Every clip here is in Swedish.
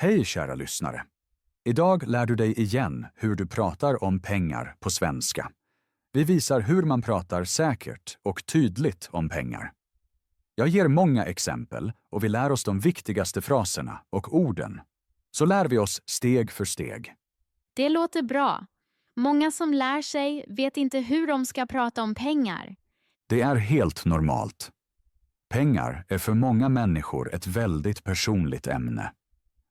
Hej kära lyssnare! Idag lär du dig igen hur du pratar om pengar på svenska. Vi visar hur man pratar säkert och tydligt om pengar. Jag ger många exempel och vi lär oss de viktigaste fraserna och orden. Så lär vi oss steg för steg. Det låter bra. Många som lär sig vet inte hur de ska prata om pengar. Det är helt normalt. Pengar är för många människor ett väldigt personligt ämne.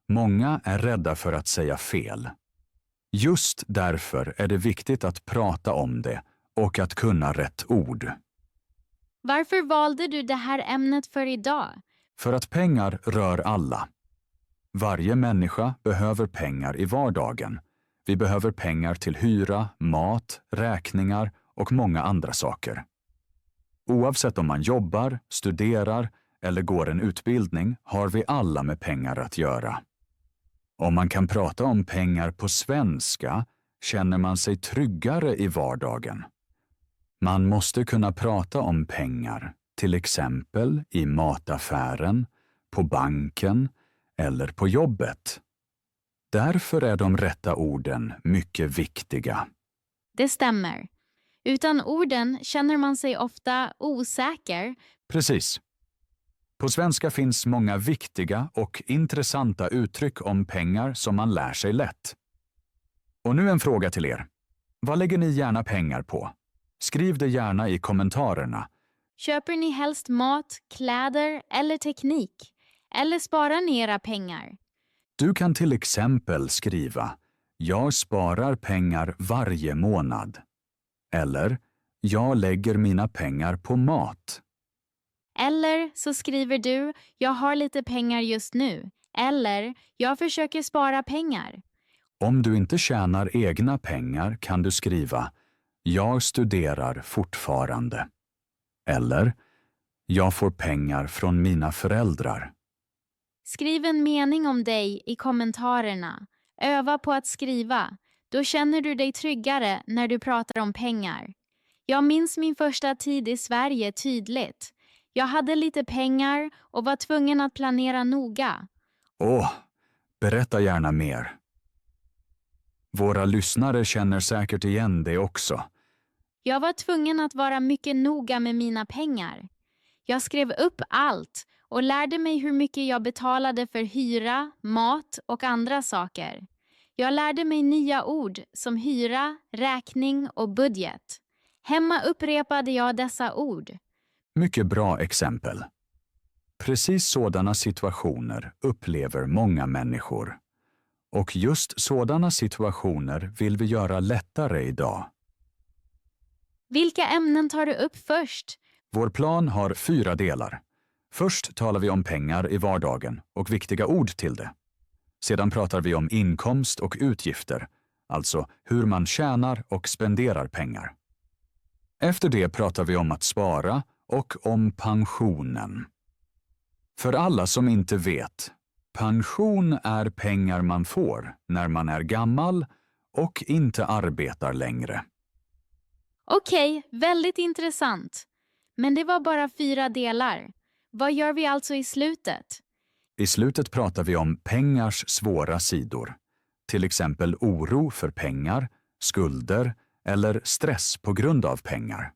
Många är rädda för att säga fel. Just därför är det viktigt att prata om det och att kunna rätt ord. Varför valde du det här ämnet för idag? För att pengar rör alla. Varje människa behöver pengar i vardagen. Vi behöver pengar till hyra, mat, räkningar och många andra saker. Oavsett om man jobbar, studerar eller går en utbildning har vi alla med pengar att göra. Om man kan prata om pengar på svenska känner man sig tryggare i vardagen. Man måste kunna prata om pengar, till exempel i mataffären, på banken eller på jobbet. Därför är de rätta orden mycket viktiga. Det stämmer. Utan orden känner man sig ofta osäker. Precis. På svenska finns många viktiga och intressanta uttryck om pengar som man lär sig lätt. Och nu en fråga till er. Vad lägger ni gärna pengar på? Skriv det gärna i kommentarerna. Köper ni helst mat, kläder eller teknik? Eller sparar ni era pengar? Du kan till exempel skriva "Jag sparar pengar varje månad" eller "Jag lägger mina pengar på mat". Eller så skriver du "Jag har lite pengar just nu" eller "Jag försöker spara pengar". Om du inte tjänar egna pengar kan du skriva "Jag studerar fortfarande" eller "Jag får pengar från mina föräldrar". Skriv en mening om dig i kommentarerna. Öva på att skriva. Då känner du dig tryggare när du pratar om pengar. Jag minns min första tid i Sverige tydligt. Jag hade lite pengar och var tvungen att planera noga. Berätta gärna mer. Våra lyssnare känner säkert igen det också. Jag var tvungen att vara mycket noga med mina pengar. Jag skrev upp allt och lärde mig hur mycket jag betalade för hyra, mat och andra saker. Jag lärde mig nya ord som hyra, räkning och budget. Hemma upprepade jag dessa ord. Mycket bra exempel. Precis sådana situationer upplever många människor. Och just sådana situationer vill vi göra lättare idag. Vilka ämnen tar du upp först? Vår plan har 4 delar. Först talar vi om pengar i vardagen och viktiga ord till det. Sedan pratar vi om inkomst och utgifter, alltså hur man tjänar och spenderar pengar. Efter det pratar vi om att spara och om pensionen. För alla som inte vet, pension är pengar man får när man är gammal och inte arbetar längre. Okej, väldigt intressant. Men det var bara 4 delar. Vad gör vi alltså i slutet? I slutet pratar vi om pengars svåra sidor. Till exempel oro för pengar, skulder eller stress på grund av pengar.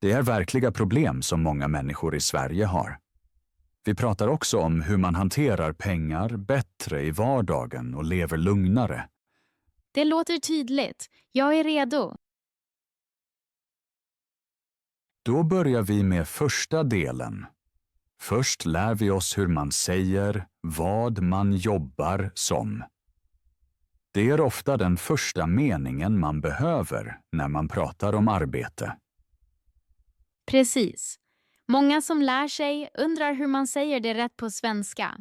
Det är verkliga problem som många människor i Sverige har. Vi pratar också om hur man hanterar pengar bättre i vardagen och lever lugnare. Det låter tydligt. Jag är redo. Då börjar vi med första delen. Först lär vi oss hur man säger vad man jobbar som. Det är ofta den första meningen man behöver när man pratar om arbete. Precis. Många som lär sig undrar hur man säger det rätt på svenska.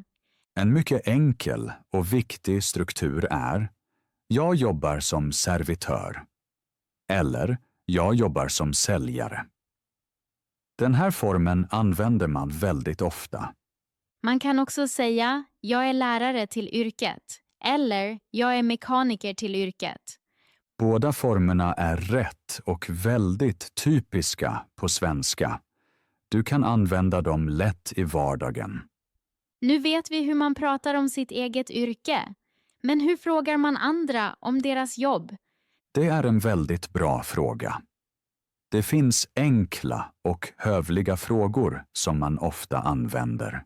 En mycket enkel och viktig struktur är "Jag jobbar som servitör" eller "Jag jobbar som säljare". Den här formen använder man väldigt ofta. Man kan också säga "Jag är lärare till yrket" eller "Jag är mekaniker till yrket". Båda formerna är rätt och väldigt typiska på svenska. Du kan använda dem lätt i vardagen. Nu vet vi hur man pratar om sitt eget yrke. Men hur frågar man andra om deras jobb? Det är en väldigt bra fråga. Det finns enkla och hövliga frågor som man ofta använder.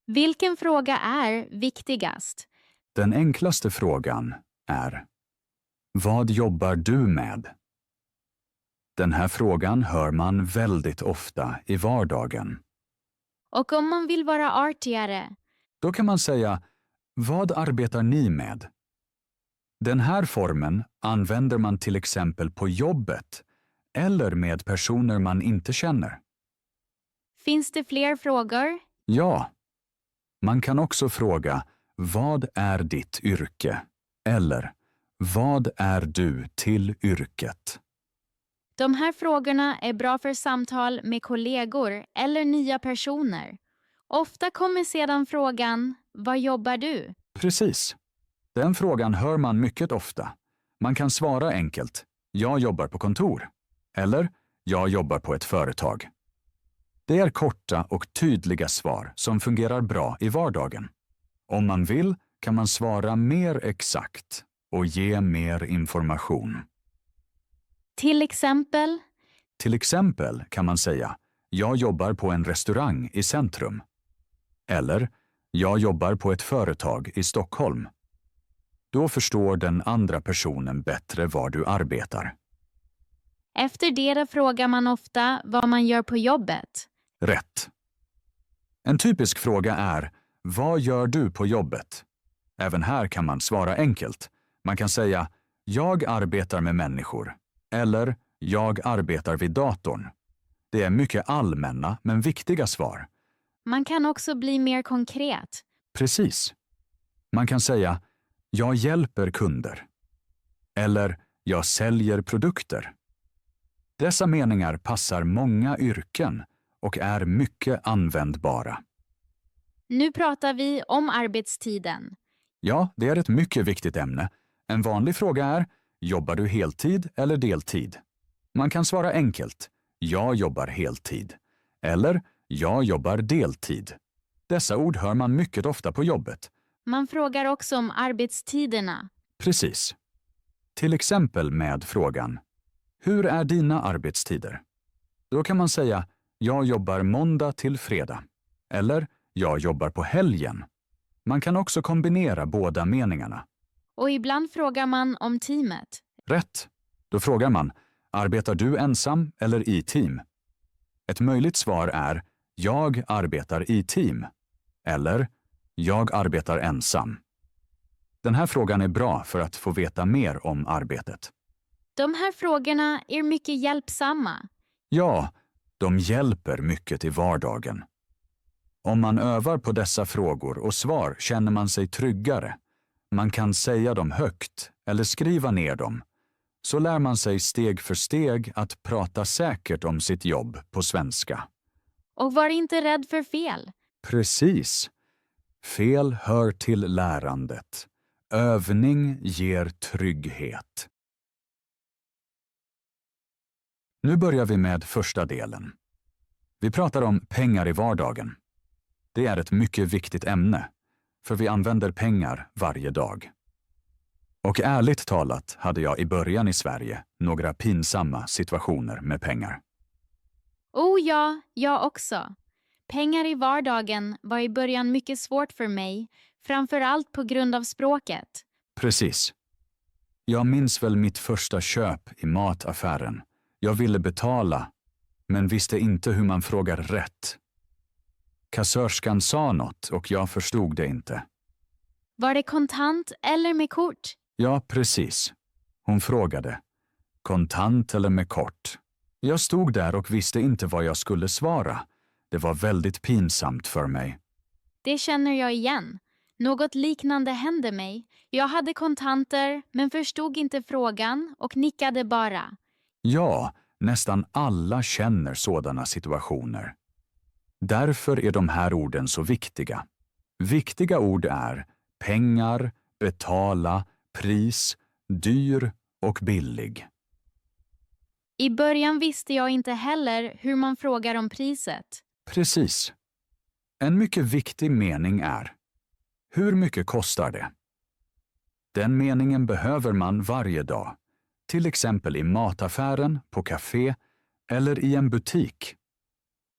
Vilken fråga är viktigast? Den enklaste frågan är: vad jobbar du med? Den här frågan hör man väldigt ofta i vardagen. Och om man vill vara artigare? Då kan man säga: vad arbetar ni med? Den här formen använder man till exempel på jobbet eller med personer man inte känner. Finns det fler frågor? Ja. Man kan också fråga: vad är ditt yrke? Eller: vad är du till yrket? De här frågorna är bra för samtal med kollegor eller nya personer. Ofta kommer sedan frågan: vad jobbar du? Precis. Den frågan hör man mycket ofta. Man kan svara enkelt: jag jobbar på kontor. Eller: jag jobbar på ett företag. Det är korta och tydliga svar som fungerar bra i vardagen. Om man vill kan man svara mer exakt och ge mer information. Till exempel? Till exempel kan man säga: jag jobbar på en restaurang i centrum. Eller: jag jobbar på ett företag i Stockholm. Då förstår den andra personen bättre var du arbetar. Efter det frågar man ofta vad man gör på jobbet. Rätt. En typisk fråga är: vad gör du på jobbet? Även här kan man svara enkelt. Man kan säga: jag arbetar med människor. Eller: jag arbetar vid datorn. Det är mycket allmänna men viktiga svar. Man kan också bli mer konkret. Precis. Man kan säga: jag hjälper kunder. Eller: jag säljer produkter. Dessa meningar passar många yrken och är mycket användbara. Nu pratar vi om arbetstiden. Ja, det är ett mycket viktigt ämne. En vanlig fråga är: jobbar du heltid eller deltid? Man kan svara enkelt: jag jobbar heltid. Eller: jag jobbar deltid. Dessa ord hör man mycket ofta på jobbet. Man frågar också om arbetstiderna. Precis. Till exempel med frågan: hur är dina arbetstider? Då kan man säga: jag jobbar måndag till fredag. Eller: jag jobbar på helgen. Man kan också kombinera båda meningarna. Och ibland frågar man om teamet. Rätt. Då frågar man: arbetar du ensam eller i team? Ett möjligt svar är: jag arbetar i team. Eller: jag arbetar ensam. Den här frågan är bra för att få veta mer om arbetet. De här frågorna är mycket hjälpsamma. Ja, de hjälper mycket i vardagen. Om man övar på dessa frågor och svar känner man sig tryggare. Man kan säga dem högt eller skriva ner dem. Så lär man sig steg för steg att prata säkert om sitt jobb på svenska. Och var inte rädd för fel. Precis. Fel hör till lärandet. Övning ger trygghet. Nu börjar vi med första delen. Vi pratar om pengar i vardagen. Det är ett mycket viktigt ämne, för vi använder pengar varje dag. Och ärligt talat hade jag i början i Sverige några pinsamma situationer med pengar. Oh ja, jag också. Pengar i vardagen var i början mycket svårt för mig, framför allt på grund av språket. Precis. Jag minns väl mitt första köp i mataffären. Jag ville betala, men visste inte hur man frågar rätt. Kassörskan sa något och jag förstod det inte. Var det kontant eller med kort? Ja, precis. Hon frågade: kontant eller med kort? Jag stod där och visste inte vad jag skulle svara. Det var väldigt pinsamt för mig. Det känner jag igen. Något liknande hände mig. Jag hade kontanter men förstod inte frågan och nickade bara. Ja, nästan alla känner sådana situationer. Därför är de här orden så viktiga. Viktiga ord är pengar, betala, pris, dyr och billig. I början visste jag inte heller hur man frågar om priset. Precis. En mycket viktig mening är: hur mycket kostar det? Den meningen behöver man varje dag, till exempel i mataffären, på café eller i en butik.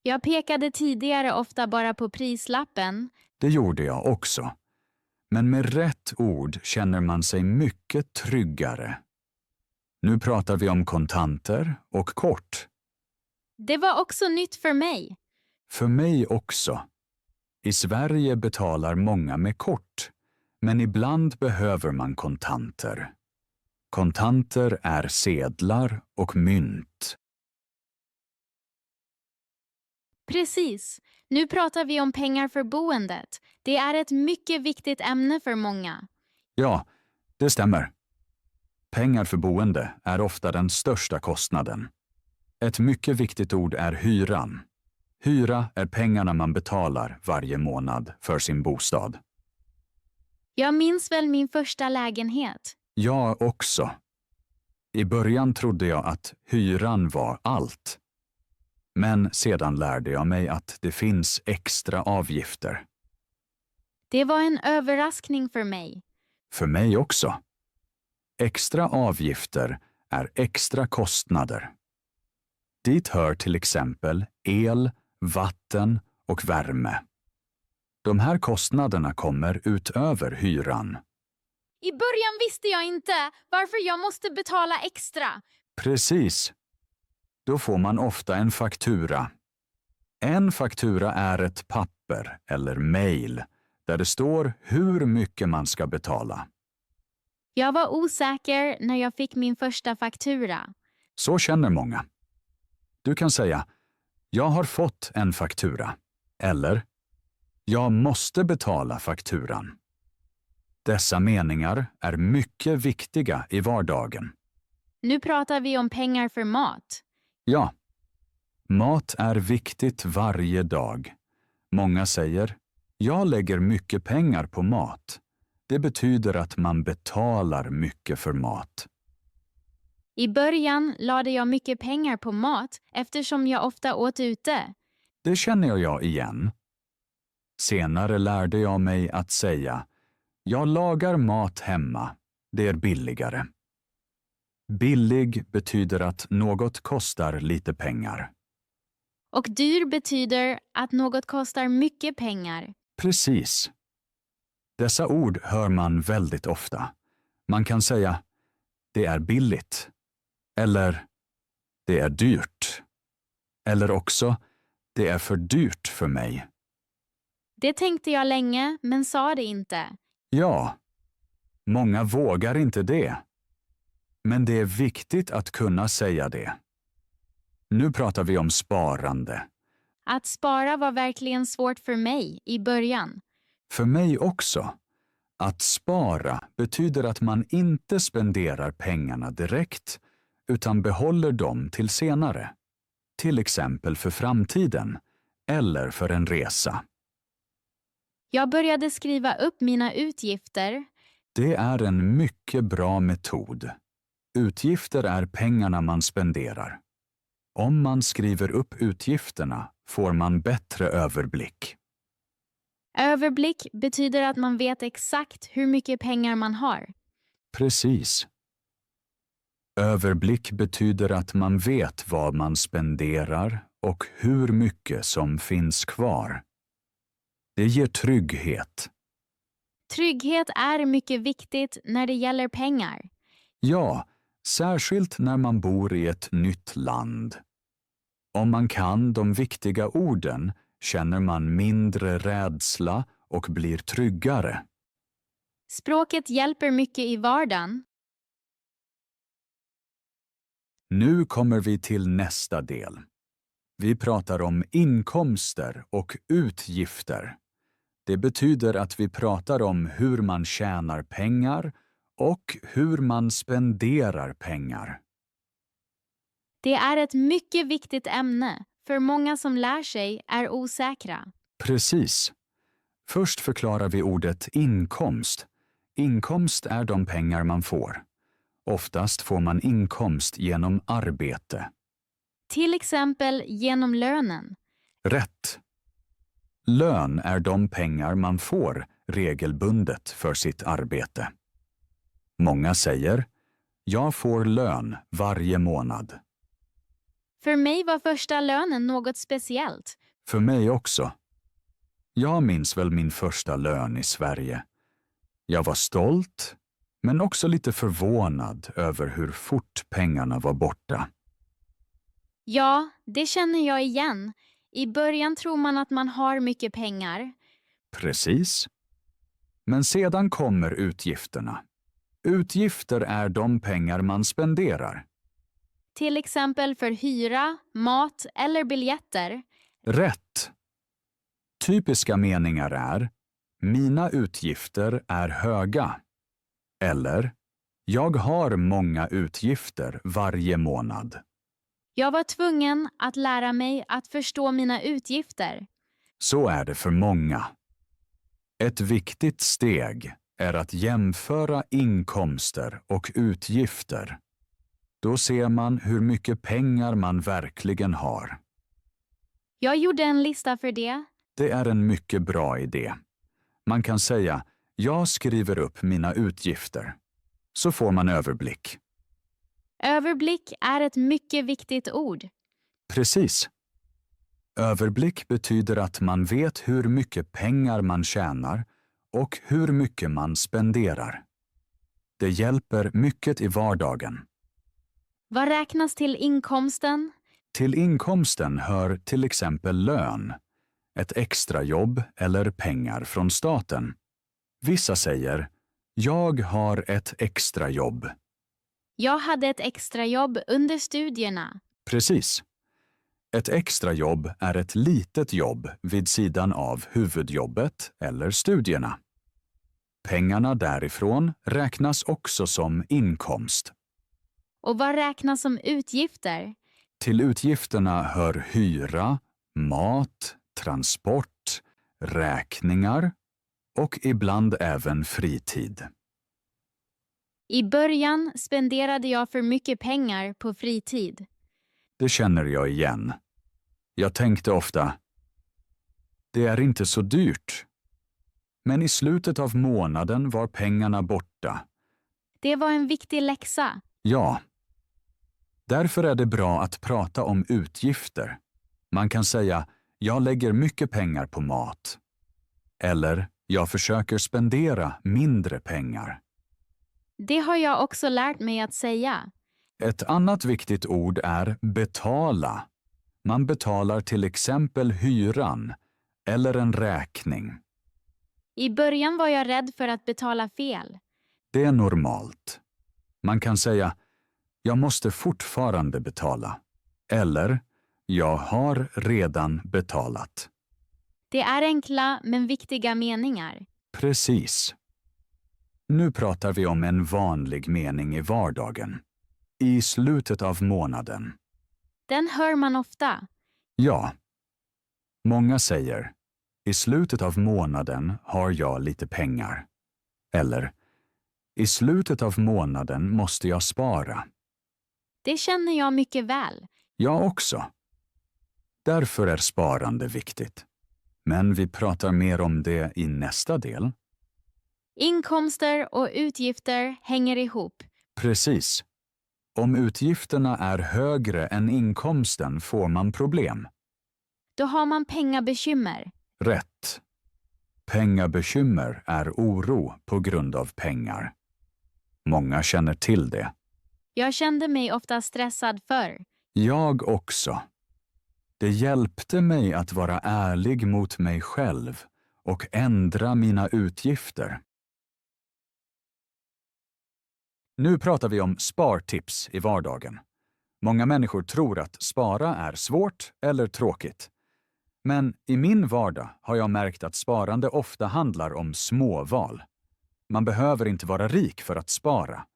Jag pekade tidigare ofta bara på prislappen. Det gjorde jag också. Men med rätt ord känner man sig mycket tryggare. Nu pratar vi om kontanter och kort. Det var också nytt för mig. För mig också. I Sverige betalar många med kort, men ibland behöver man kontanter. Kontanter är sedlar och mynt. Precis. Nu pratar vi om pengar för boendet. Det är ett mycket viktigt ämne för många. Ja, det stämmer. Pengar för boende är ofta den största kostnaden. Ett mycket viktigt ord är hyran. Hyra är pengarna man betalar varje månad för sin bostad. Jag minns väl min första lägenhet. Jag också. I början trodde jag att hyran var allt. Men sedan lärde jag mig att det finns extra avgifter. Det var en överraskning för mig. För mig också. Extra avgifter är extra kostnader. Dit hör till exempel el, vatten och värme. De här kostnaderna kommer utöver hyran. I början visste jag inte varför jag måste betala extra. Precis. Då får man ofta en faktura. En faktura är ett papper eller mejl där det står hur mycket man ska betala. Jag var osäker när jag fick min första faktura. Så känner många. Du kan säga: jag har fått en faktura. Eller: jag måste betala fakturan. Dessa meningar är mycket viktiga i vardagen. Nu pratar vi om pengar för mat. Ja, mat är viktigt varje dag. Många säger: jag lägger mycket pengar på mat. Det betyder att man betalar mycket för mat. I början lade jag mycket pengar på mat eftersom jag ofta åt ute. Det känner jag igen. Senare lärde jag mig att säga: jag lagar mat hemma. Det är billigare. Billig betyder att något kostar lite pengar. Och dyr betyder att något kostar mycket pengar. Precis. Dessa ord hör man väldigt ofta. Man kan säga: det är billigt. Eller: det är dyrt. Eller också: det är för dyrt för mig. Det tänkte jag länge, men sa det inte. Ja, många vågar inte det. Men det är viktigt att kunna säga det. Nu pratar vi om sparande. Att spara var verkligen svårt för mig i början. För mig också. Att spara betyder att man inte spenderar pengarna direkt, utan behåller dem till senare. Till exempel för framtiden, eller för en resa. Jag började skriva upp mina utgifter. Det är en mycket bra metod. Utgifter är pengarna man spenderar. Om man skriver upp utgifterna får man bättre överblick. Överblick betyder att man vet exakt hur mycket pengar man har. Precis. Överblick betyder att man vet vad man spenderar och hur mycket som finns kvar. Det ger trygghet. Trygghet är mycket viktigt när det gäller pengar. Ja, särskilt när man bor i ett nytt land. Om man kan de viktiga orden känner man mindre rädsla och blir tryggare. Språket hjälper mycket i vardagen. Nu kommer vi till nästa del. Vi pratar om inkomster och utgifter. Det betyder att vi pratar om hur man tjänar pengar och hur man spenderar pengar. Det är ett mycket viktigt ämne, för många som lär sig är osäkra. Precis. Först förklarar vi ordet inkomst. Inkomst är de pengar man får. Oftast får man inkomst genom arbete. Till exempel genom lönen. Rätt. Lön är de pengar man får regelbundet för sitt arbete. Många säger, jag får lön varje månad. För mig var första lönen något speciellt. För mig också. Jag minns väl min första lön i Sverige. Jag var stolt, men också lite förvånad över hur fort pengarna var borta. Ja, det känner jag igen. I början tror man att man har mycket pengar. Precis. Men sedan kommer utgifterna. Utgifter är de pengar man spenderar. Till exempel för hyra, mat eller biljetter. Rätt. Typiska meningar är mina utgifter är höga. Eller jag har många utgifter varje månad. Jag var tvungen att lära mig att förstå mina utgifter. Så är det för många. Ett viktigt steg är att jämföra inkomster och utgifter. Då ser man hur mycket pengar man verkligen har. Jag gjorde en lista för det. Det är en mycket bra idé. Man kan säga, jag skriver upp mina utgifter. Så får man överblick. Överblick är ett mycket viktigt ord. Precis. Överblick betyder att man vet hur mycket pengar man tjänar och hur mycket man spenderar. Det hjälper mycket i vardagen. Vad räknas till inkomsten? Till inkomsten hör till exempel lön, ett extrajobb eller pengar från staten. Vissa säger, jag har ett extrajobb. Jag hade ett extrajobb under studierna. Precis. Ett extrajobb är ett litet jobb vid sidan av huvudjobbet eller studierna. Pengarna därifrån räknas också som inkomst. Och vad räknas som utgifter? Till utgifterna hör hyra, mat, transport, räkningar och ibland även fritid. I början spenderade jag för mycket pengar på fritid. Det känner jag igen. Jag tänkte ofta, det är inte så dyrt. Men i slutet av månaden var pengarna borta. Det var en viktig läxa. Ja. Därför är det bra att prata om utgifter. Man kan säga, jag lägger mycket pengar på mat. Eller, jag försöker spendera mindre pengar. Det har jag också lärt mig att säga. Ett annat viktigt ord är betala. Man betalar till exempel hyran eller en räkning. I början var jag rädd för att betala fel. Det är normalt. Man kan säga, jag måste fortfarande betala. Eller, jag har redan betalat. Det är enkla men viktiga meningar. Precis. Nu pratar vi om en vanlig mening i vardagen. I slutet av månaden. Den hör man ofta. Ja. Många säger, i slutet av månaden har jag lite pengar. Eller, i slutet av månaden måste jag spara. Det känner jag mycket väl. Jag också. Därför är sparande viktigt. Men vi pratar mer om det i nästa del. Inkomster och utgifter hänger ihop. Precis. Om utgifterna är högre än inkomsten får man problem. Då har man pengabekymmer. Rätt. Pengabekymmer är oro på grund av pengar. Många känner till det. Jag kände mig ofta stressad förr. Jag också. Det hjälpte mig att vara ärlig mot mig själv och ändra mina utgifter. Nu pratar vi om spartips i vardagen. Många människor tror att spara är svårt eller tråkigt. Men i min vardag har jag märkt att sparande ofta handlar om småval. Man behöver inte vara rik för att spara.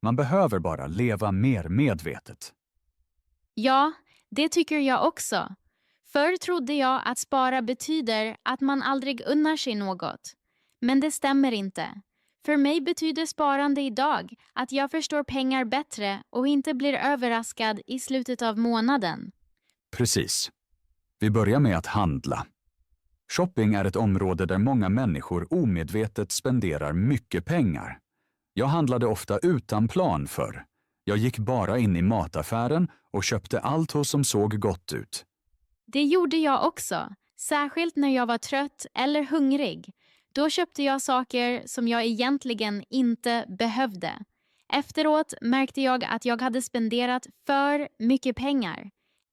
Man behöver bara leva mer medvetet. Ja, det tycker jag också. Förr trodde jag att spara betyder att man aldrig unnar sig något. Men det stämmer inte. För mig betyder sparande idag att jag förstår pengar bättre och inte blir överraskad i slutet av månaden. Precis. Vi börjar med att handla. Shopping är ett område där många människor omedvetet spenderar mycket pengar. Jag handlade ofta utan plan förr. Jag gick bara in i mataffären och köpte allt som såg gott ut. Det gjorde jag också, särskilt när jag var trött eller hungrig. Då köpte jag saker som jag egentligen inte behövde. Efteråt märkte jag att jag hade spenderat för mycket pengar.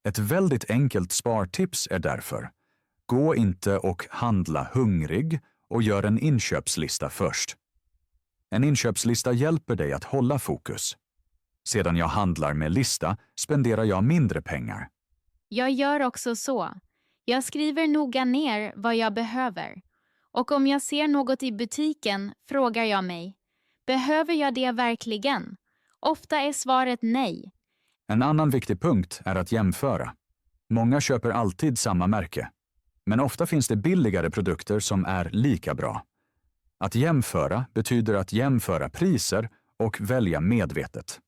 Ett väldigt enkelt spartips är därför: gå inte och handla hungrig och gör en inköpslista först. En inköpslista hjälper dig att hålla fokus. Sedan jag handlar med lista spenderar jag mindre pengar. Jag gör också så. Jag skriver noga ner vad jag behöver. Och om jag ser något i butiken frågar jag mig, behöver jag det verkligen? Ofta är svaret nej. En annan viktig punkt är att jämföra. Många köper alltid samma märke. Men ofta finns det billigare produkter som är lika bra. Att jämföra betyder att jämföra priser och välja medvetet.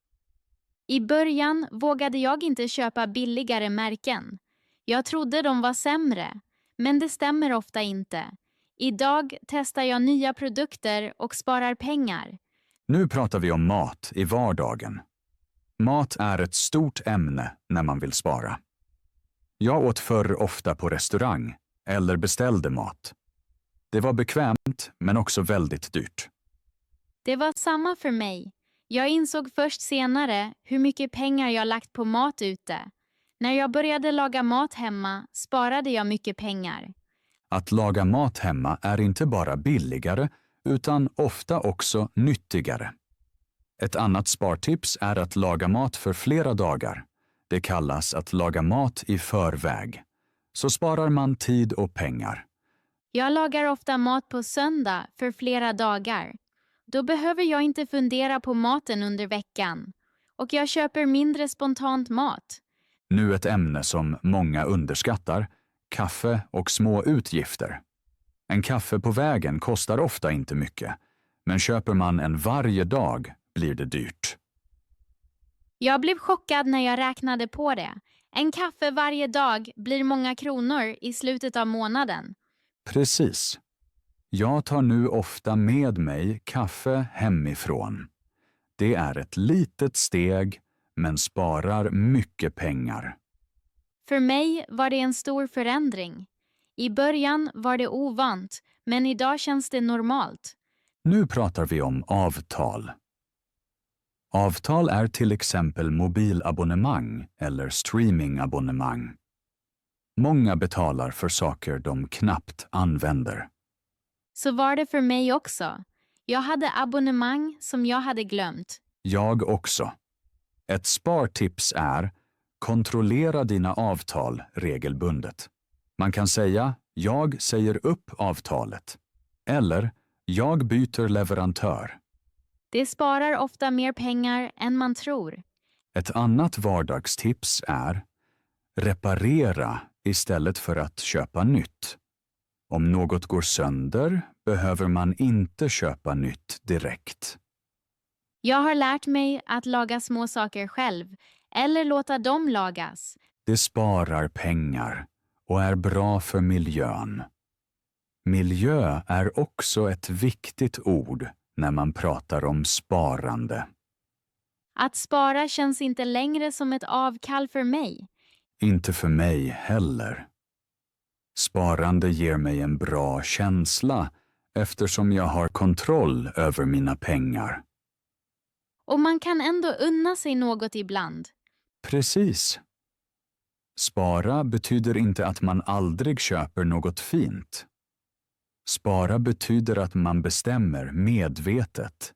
I början vågade jag inte köpa billigare märken. Jag trodde de var sämre, men det stämmer ofta inte. Idag testar jag nya produkter och sparar pengar. Nu pratar vi om mat i vardagen. Mat är ett stort ämne när man vill spara. Jag åt förr ofta på restaurang eller beställde mat. Det var bekvämt men också väldigt dyrt. Det var samma för mig. Jag insåg först senare hur mycket pengar jag lagt på mat ute. När jag började laga mat hemma sparade jag mycket pengar. Att laga mat hemma är inte bara billigare utan ofta också nyttigare. Ett annat spartips är att laga mat för flera dagar. Det kallas att laga mat i förväg. Så sparar man tid och pengar. Jag lagar ofta mat på söndag för flera dagar. Då behöver jag inte fundera på maten under veckan. Och jag köper mindre spontant mat. Nu ett ämne som många underskattar: kaffe och små utgifter. En kaffe på vägen kostar ofta inte mycket, men köper man en varje dag blir det dyrt. Jag blev chockad när jag räknade på det. En kaffe varje dag blir många kronor i slutet av månaden. Precis. Jag tar nu ofta med mig kaffe hemifrån. Det är ett litet steg, men sparar mycket pengar. För mig var det en stor förändring. I början var det ovant, men idag känns det normalt. Nu pratar vi om avtal. Avtal är till exempel mobilabonnemang eller streamingabonnemang. Många betalar för saker de knappt använder. Så var det för mig också. Jag hade abonnemang som jag hade glömt. Jag också. Ett spartips är: kontrollera dina avtal regelbundet. Man kan säga: jag säger upp avtalet. Eller: jag byter leverantör. Det sparar ofta mer pengar än man tror. Ett annat vardagstips är: reparera istället för att köpa nytt. Om något går sönder behöver man inte köpa nytt direkt. Jag har lärt mig att laga små saker själv eller låta dem lagas. Det sparar pengar och är bra för miljön. Miljö är också ett viktigt ord när man pratar om sparande. Att spara känns inte längre som ett avkall för mig. Inte för mig heller. Sparande ger mig en bra känsla eftersom jag har kontroll över mina pengar. Och man kan ändå unna sig något ibland. Precis. Spara betyder inte att man aldrig köper något fint. Spara betyder att man bestämmer medvetet.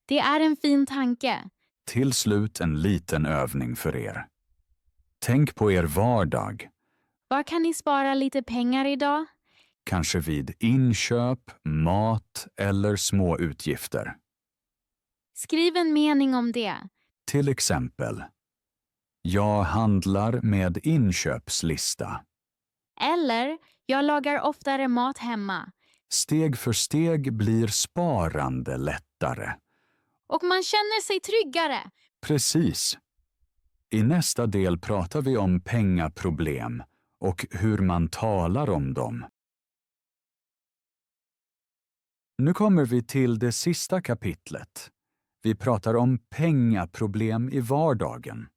Det är en fin tanke. Till slut en liten övning för er. Tänk på er vardag. Var kan ni spara lite pengar idag? Kanske vid inköp, mat eller små utgifter. Skriv en mening om det. Till exempel: jag handlar med inköpslista. Eller, jag lagar oftare mat hemma. Steg för steg blir sparande lättare. Och man känner sig tryggare. Precis. I nästa del pratar vi om pengaproblem och hur man talar om dem. Nu kommer vi till det sista kapitlet. Vi pratar om pengaproblem i vardagen.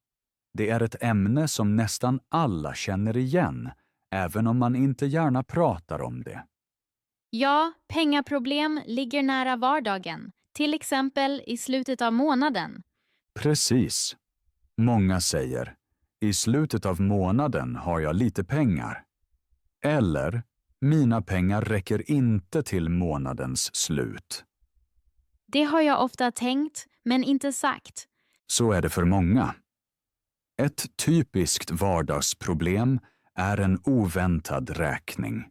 Det är ett ämne som nästan alla känner igen, även om man inte gärna pratar om det. Ja, pengaproblem ligger nära vardagen, till exempel i slutet av månaden. Precis. Många säger, i slutet av månaden har jag lite pengar. Eller, mina pengar räcker inte till månadens slut. Det har jag ofta tänkt, men inte sagt. Så är det för många. Ett typiskt vardagsproblem är en oväntad räkning.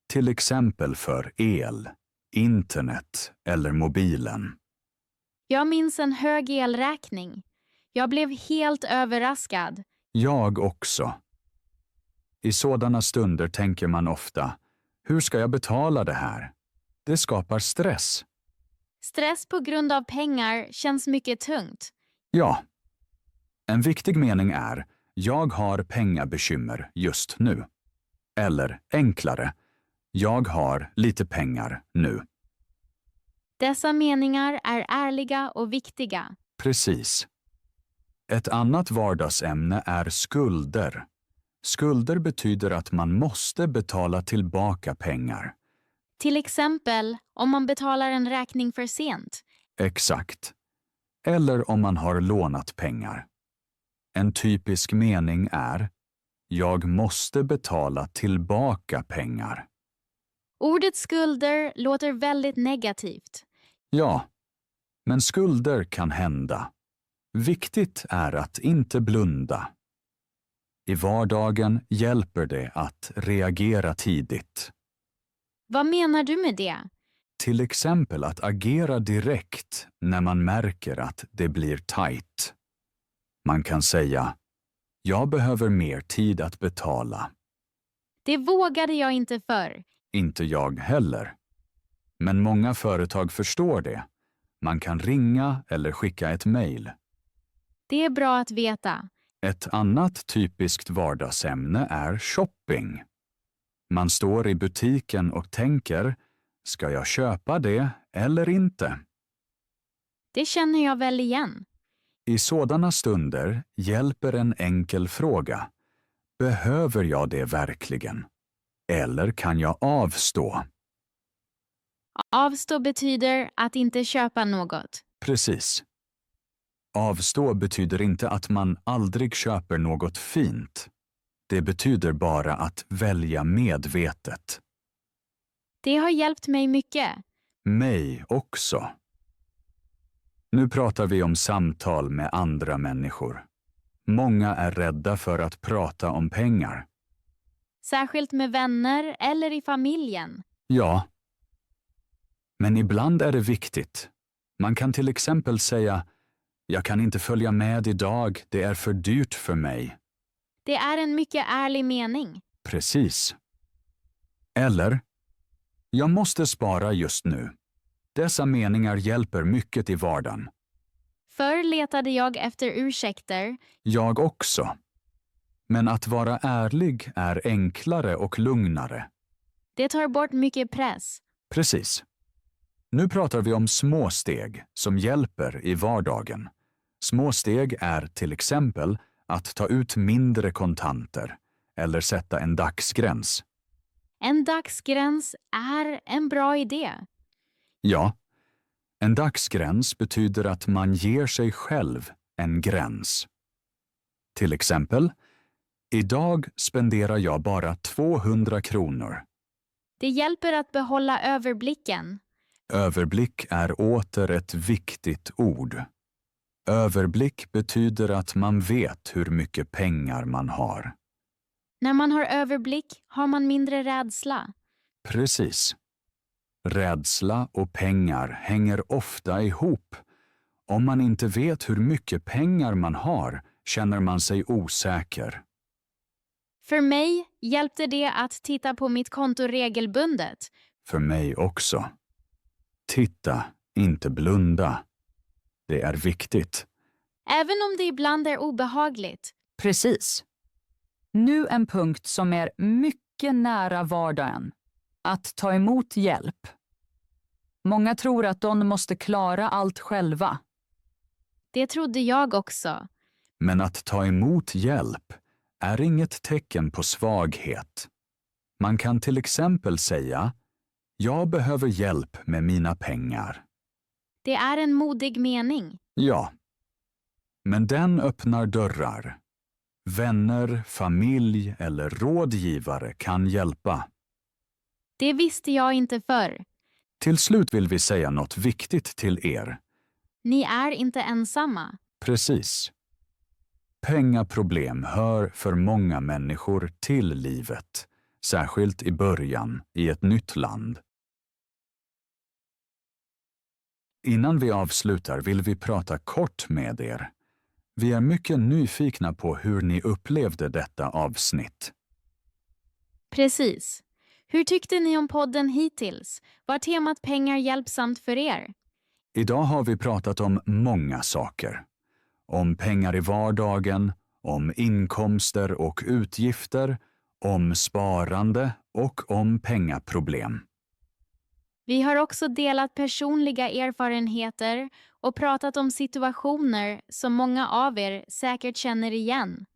Till exempel för el, internet eller mobilen. Jag minns en hög elräkning. Jag blev helt överraskad. Jag också. I sådana stunder tänker man ofta, hur ska jag betala det här? Det skapar stress. Stress på grund av pengar känns mycket tungt. Ja. En viktig mening är, jag har pengabekymmer just nu. Eller enklare, jag har lite pengar nu. Dessa meningar är ärliga och viktiga. Precis. Ett annat vardagsämne är skulder. Skulder betyder att man måste betala tillbaka pengar. Till exempel om man betalar en räkning för sent. Exakt. Eller om man har lånat pengar. En typisk mening är, jag måste betala tillbaka pengar. Ordet skulder låter väldigt negativt. Ja, men skulder kan hända. Viktigt är att inte blunda. I vardagen hjälper det att reagera tidigt. Vad menar du med det? Till exempel att agera direkt när man märker att det blir tajt. Man kan säga, jag behöver mer tid att betala. Det vågade jag inte förr. Inte jag heller. Men många företag förstår det. Man kan ringa eller skicka ett mejl. Det är bra att veta. Ett annat typiskt vardagsämne är shopping. Man står i butiken och tänker, ska jag köpa det eller inte? Det känner jag väl igen. I sådana stunder hjälper en enkel fråga. Behöver jag det verkligen? Eller kan jag avstå? Avstå betyder att inte köpa något. Precis. Avstå betyder inte att man aldrig köper något fint. Det betyder bara att välja medvetet. Det har hjälpt mig mycket. Mig också. Nu pratar vi om samtal med andra människor. Många är rädda för att prata om pengar. Särskilt med vänner eller i familjen. Ja. Men ibland är det viktigt. Man kan till exempel säga, jag kan inte följa med idag, det är för dyrt för mig. Det är en mycket ärlig mening. Precis. Eller, jag måste spara just nu. Dessa meningar hjälper mycket i vardagen. Förr letade jag efter ursäkter. Jag också. Men att vara ärlig är enklare och lugnare. Det tar bort mycket press. Precis. Nu pratar vi om små steg som hjälper i vardagen. Små steg är till exempel att ta ut mindre kontanter eller sätta en dagsgräns. En dagsgräns är en bra idé. Ja, en dagsgräns betyder att man ger sig själv en gräns. Till exempel, idag spenderar jag bara 200 kronor. Det hjälper att behålla överblicken. Överblick är åter ett viktigt ord. Överblick betyder att man vet hur mycket pengar man har. När man har överblick har man mindre rädsla. Precis. Rädsla och pengar hänger ofta ihop. Om man inte vet hur mycket pengar man har känner man sig osäker. För mig hjälpte det att titta på mitt konto regelbundet. För mig också. Titta, inte blunda. Det är viktigt. Även om det ibland är obehagligt. Precis. Nu en punkt som är mycket nära vardagen. Att ta emot hjälp. Många tror att de måste klara allt själva. Det trodde jag också. Men att ta emot hjälp är inget tecken på svaghet. Man kan till exempel säga: jag behöver hjälp med mina pengar. Det är en modig mening. Ja. Men den öppnar dörrar. Vänner, familj eller rådgivare kan hjälpa. Det visste jag inte förr. Till slut vill vi säga något viktigt till er. Ni är inte ensamma. Precis. Pengaproblem hör för många människor till livet, särskilt i början i ett nytt land. Innan vi avslutar vill vi prata kort med er. Vi är mycket nyfikna på hur ni upplevde detta avsnitt. Precis. Hur tyckte ni om podden hittills? Var temat pengar hjälpsamt för er? Idag har vi pratat om många saker. Om pengar i vardagen, om inkomster och utgifter, om sparande och om pengaproblem. Vi har också delat personliga erfarenheter och pratat om situationer som många av er säkert känner igen.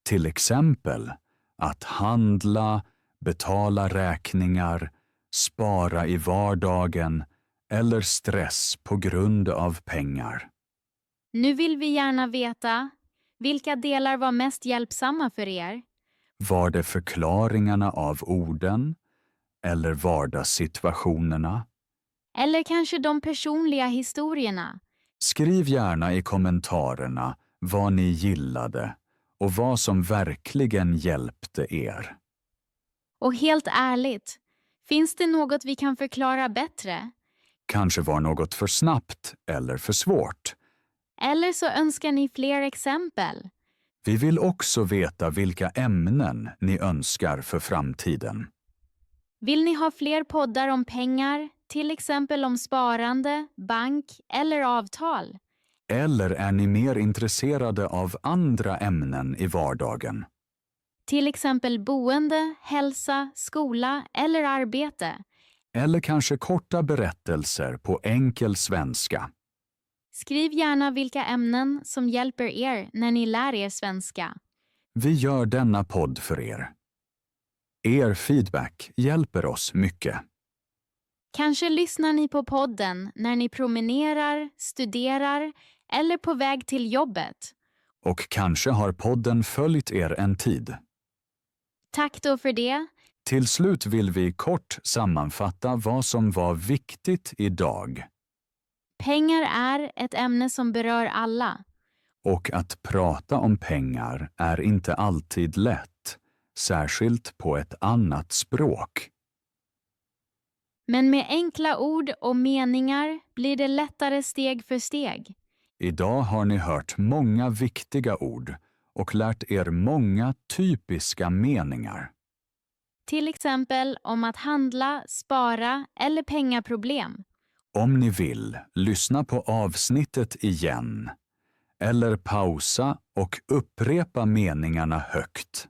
Till exempel att handla, betala räkningar, spara i vardagen eller stress på grund av pengar. Nu vill vi gärna veta, vilka delar var mest hjälpsamma för er? Var det förklaringarna av orden eller vardagssituationerna? Eller kanske de personliga historierna? Skriv gärna i kommentarerna vad ni gillade och vad som verkligen hjälpte er. Och helt ärligt, finns det något vi kan förklara bättre? Kanske var något för snabbt eller för svårt. Eller så önskar ni fler exempel? Vi vill också veta vilka ämnen ni önskar för framtiden. Vill ni ha fler poddar om pengar, till exempel om sparande, bank eller avtal? Eller är ni mer intresserade av andra ämnen i vardagen? Till exempel boende, hälsa, skola eller arbete? Eller kanske korta berättelser på enkel svenska? Skriv gärna vilka ämnen som hjälper er när ni lär er svenska. Vi gör denna podd för er. Er feedback hjälper oss mycket. Kanske lyssnar ni på podden när ni promenerar, studerar eller på väg till jobbet. Och kanske har podden följt er en tid. Tack då för det. Till slut vill vi kort sammanfatta vad som var viktigt idag. Pengar är ett ämne som berör alla. Och att prata om pengar är inte alltid lätt, särskilt på ett annat språk. Men med enkla ord och meningar blir det lättare steg för steg. Idag har ni hört många viktiga ord och lärt er många typiska meningar. Till exempel om att handla, spara eller pengaproblem. Om ni vill, lyssna på avsnittet igen. Eller pausa och upprepa meningarna högt.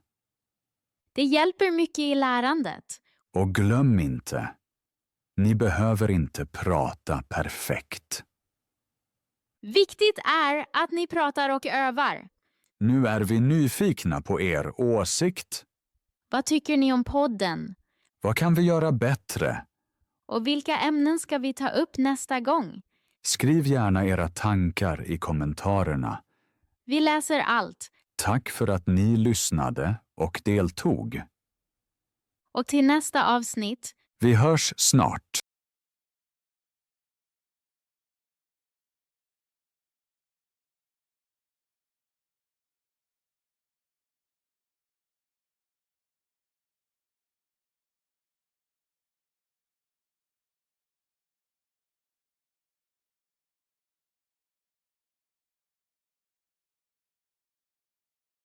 Det hjälper mycket i lärandet. Och glöm inte, ni behöver inte prata perfekt. Viktigt är att ni pratar och övar. Nu är vi nyfikna på er åsikt. Vad tycker ni om podden? Vad kan vi göra bättre? Och vilka ämnen ska vi ta upp nästa gång? Skriv gärna era tankar i kommentarerna. Vi läser allt. Tack för att ni lyssnade och deltog. Och till nästa avsnitt. Vi hörs snart.